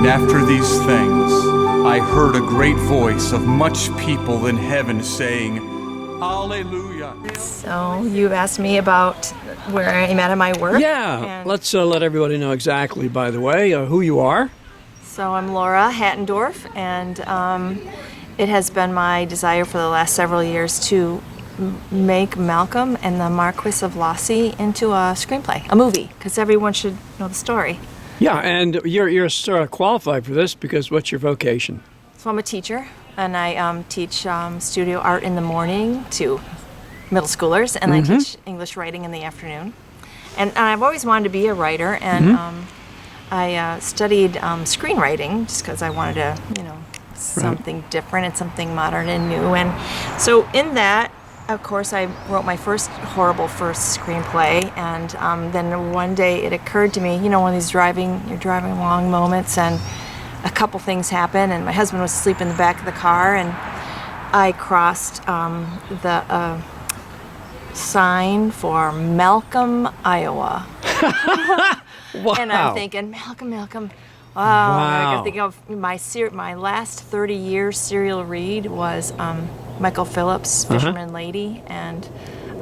And after these things, I heard a great voice of much people in heaven saying, Hallelujah. So you asked me about where I'm at in my work. Yeah, let's let everybody know exactly, by the way, who you are. So I'm Lora Hattendorf, and it has been my desire for the last several years to make Malcolm and the Marquis of Lossy into a screenplay, a movie, because everyone should know the story. Yeah, and you're sort of qualified for this because what's your vocation? So I'm a teacher, and I teach studio art in the morning to middle schoolers, and I teach English writing in the afternoon. And I've always wanted to be a writer, and I studied screenwriting just because I wanted to, something different and something modern and new. And so in that, of course, I wrote my first screenplay, and then one day it occurred to me, one of these you're driving along moments, and a couple things happen, and my husband was asleep in the back of the car, and I crossed the sign for Malcolm, Iowa. Wow. And I'm thinking, Malcolm. Wow. I think of my last 30 years serial read was Michael Phillips' Fisherman Lady, and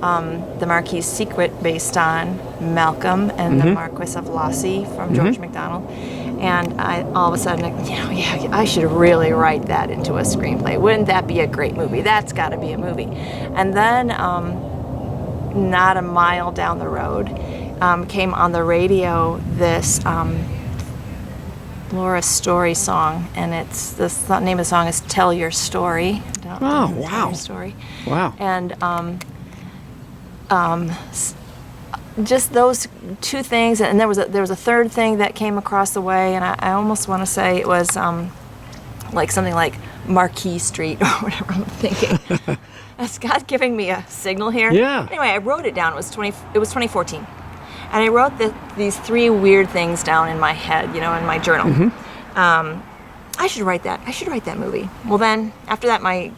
The Marquis's Secret, based on Malcolm and the Marquis of Lossy from George MacDonald. And I all of a sudden, I should really write that into a screenplay. Wouldn't that be a great movie? That's got to be a movie. And then, not a mile down the road, came on the radio this Lora Story song, and the name of the song is "Tell Your Story." Oh, wow! Tell Your Story. Wow! And just those two things, and there was a third thing that came across the way, and I almost want to say it was like something like Marquis Street or whatever I'm thinking. Is God giving me a signal here? Yeah. Anyway, I wrote it down. It was 2014. And I wrote these three weird things down in my head, in my journal. I should write that. I should write that movie. Well, then, after that, my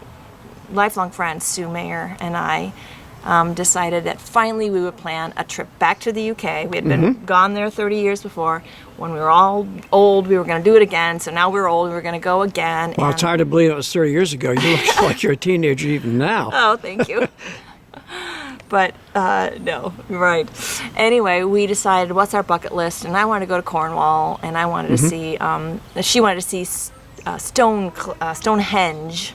lifelong friend, Sue Mayer, and I decided that finally we would plan a trip back to the UK. We had been gone there 30 years before. When we were all old, we were going to do it again. So now we're old, we were going to go again. Well, it's hard to believe it was 30 years ago. You look like you're a teenager even now. Oh, thank you. But no, right. Anyway, we decided what's our bucket list, and I wanted to go to Cornwall, and I wanted to see. She wanted to see Stonehenge,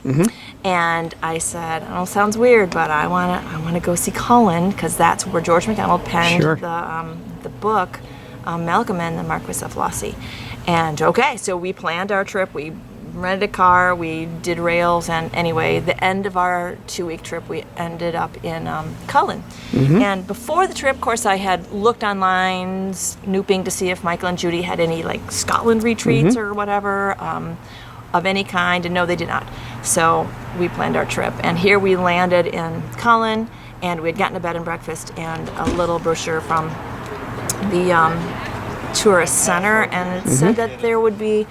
and I said, "Oh, sounds weird, but I want to go see Cullen because that's where George MacDonald penned the book, Malcolm and the Marquis of Lossy." And okay, so we planned our trip. We rented a car, we did rails, and anyway, the end of our 2-week trip, we ended up in Cullen. And before the trip, of course, I had looked online, snooping to see if Michael and Judy had any Scotland retreats or whatever of any kind, and no, they did not. So we planned our trip, and here we landed in Cullen, and we had gotten a bed and breakfast and a little brochure from the tourist center, and it said that there would be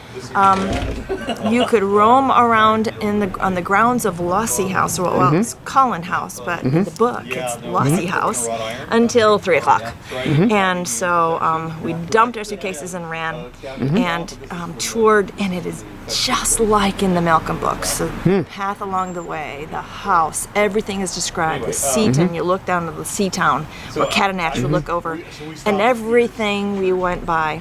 you could roam around on the grounds of Lossy House. Well, it's Cullen House, but in the book it's Lossy House until 3 o'clock. And so we dumped our suitcases and ran and toured, and it is just like in the Malcolm books. So the path along the way, the house, everything is described. The Seaton, you look down to the Seatown, where Catanach would look over, and everything we went by.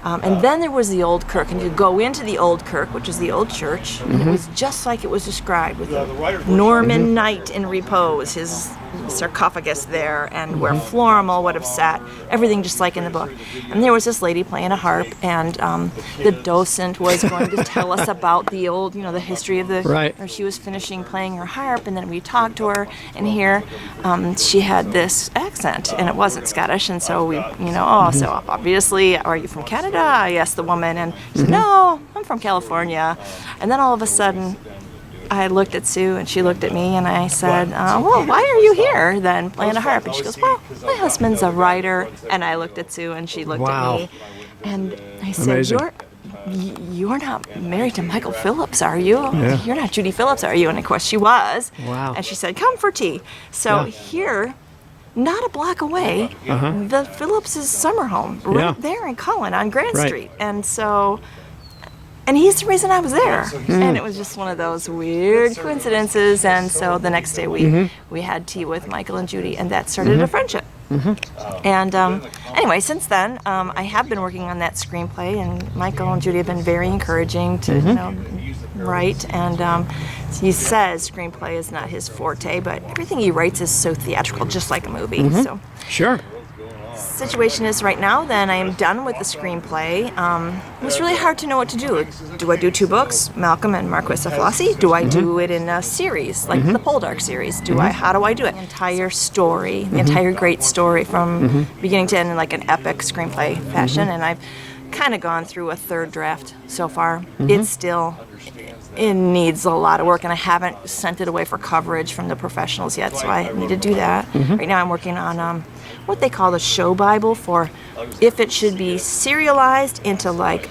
And then there was the old kirk, and you go into the old kirk, which is the old church, and it was just like it was described, with a Norman knight in repose, his sarcophagus there, and where Florimel would have sat, everything just like in the book. And there was this lady playing a harp, and the docent was going to tell us about the old, the history of the, or she was finishing playing her harp, and then we talked to her, and here she had this accent, and it wasn't Scottish, and so we, so obviously, are you from Canada? I asked the woman, and she said, no, I'm from California. And then all of a sudden, I looked at Sue, and she looked at me, and I said, well, why are you here then playing a harp? And she goes, well, my husband's a writer. And I looked at Sue, and she looked at me, and I said, you're not married to Michael Phillips, are you? Yeah. You're not Judy Phillips, are you? And of course she was. Wow. And she said, come for tea. So here, not a block away, the Phillips' summer home, right there in Cullen on Grant Street. And so And he's the reason I was there. And it was just one of those weird coincidences. And so the next day we had tea with Michael and Judy, and that started a friendship. And anyway, since then, I have been working on that screenplay, and Michael and Judy have been very encouraging to write. And he says screenplay is not his forte, but everything he writes is so theatrical, just like a movie. So Sure. situation is right now, then I am done with the screenplay. It was really hard to know what to do. Do I do 2 books, Malcolm and Marquis of Flossie? Do I do it in a series, like the Poldark series? How do I do it? The entire story, the entire great story from beginning to end in like an epic screenplay fashion. And I've kind of gone through a 3rd draft so far. It needs a lot of work, and I haven't sent it away for coverage from the professionals yet, so I need to do that. Right now I'm working on what they call the show Bible for if it should be serialized into like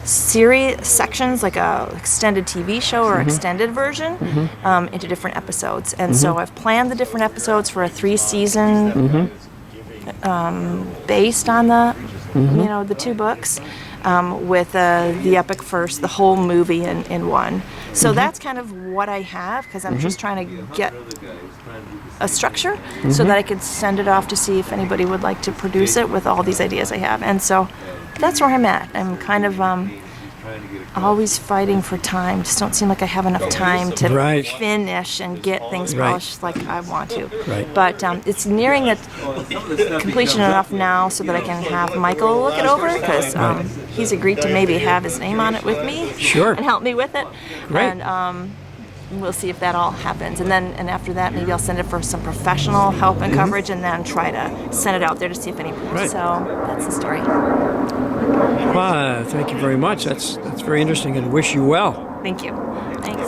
series sections, like a extended TV show or extended version, into different episodes. And so I've planned the different episodes for a 3-season based on the the 2 books. With the epic first, the whole movie in one. So that's kind of what I have, because I'm just trying to get a structure so that I could send it off to see if anybody would like to produce it with all these ideas I have. And so that's where I'm at. I'm kind of always fighting for time. Just don't seem like I have enough time to finish and get things polished like I want to. But it's nearing the completion enough now so that I can have Michael look it over, because he's agreed to maybe have his name on it with me and help me with it. And we'll see if that all happens. And after that, maybe I'll send it for some professional help and coverage, and then try to send it out there to see if anybody. So that's the story. Well, thank you very much. That's very interesting, and wish you well. Thank you. Thanks.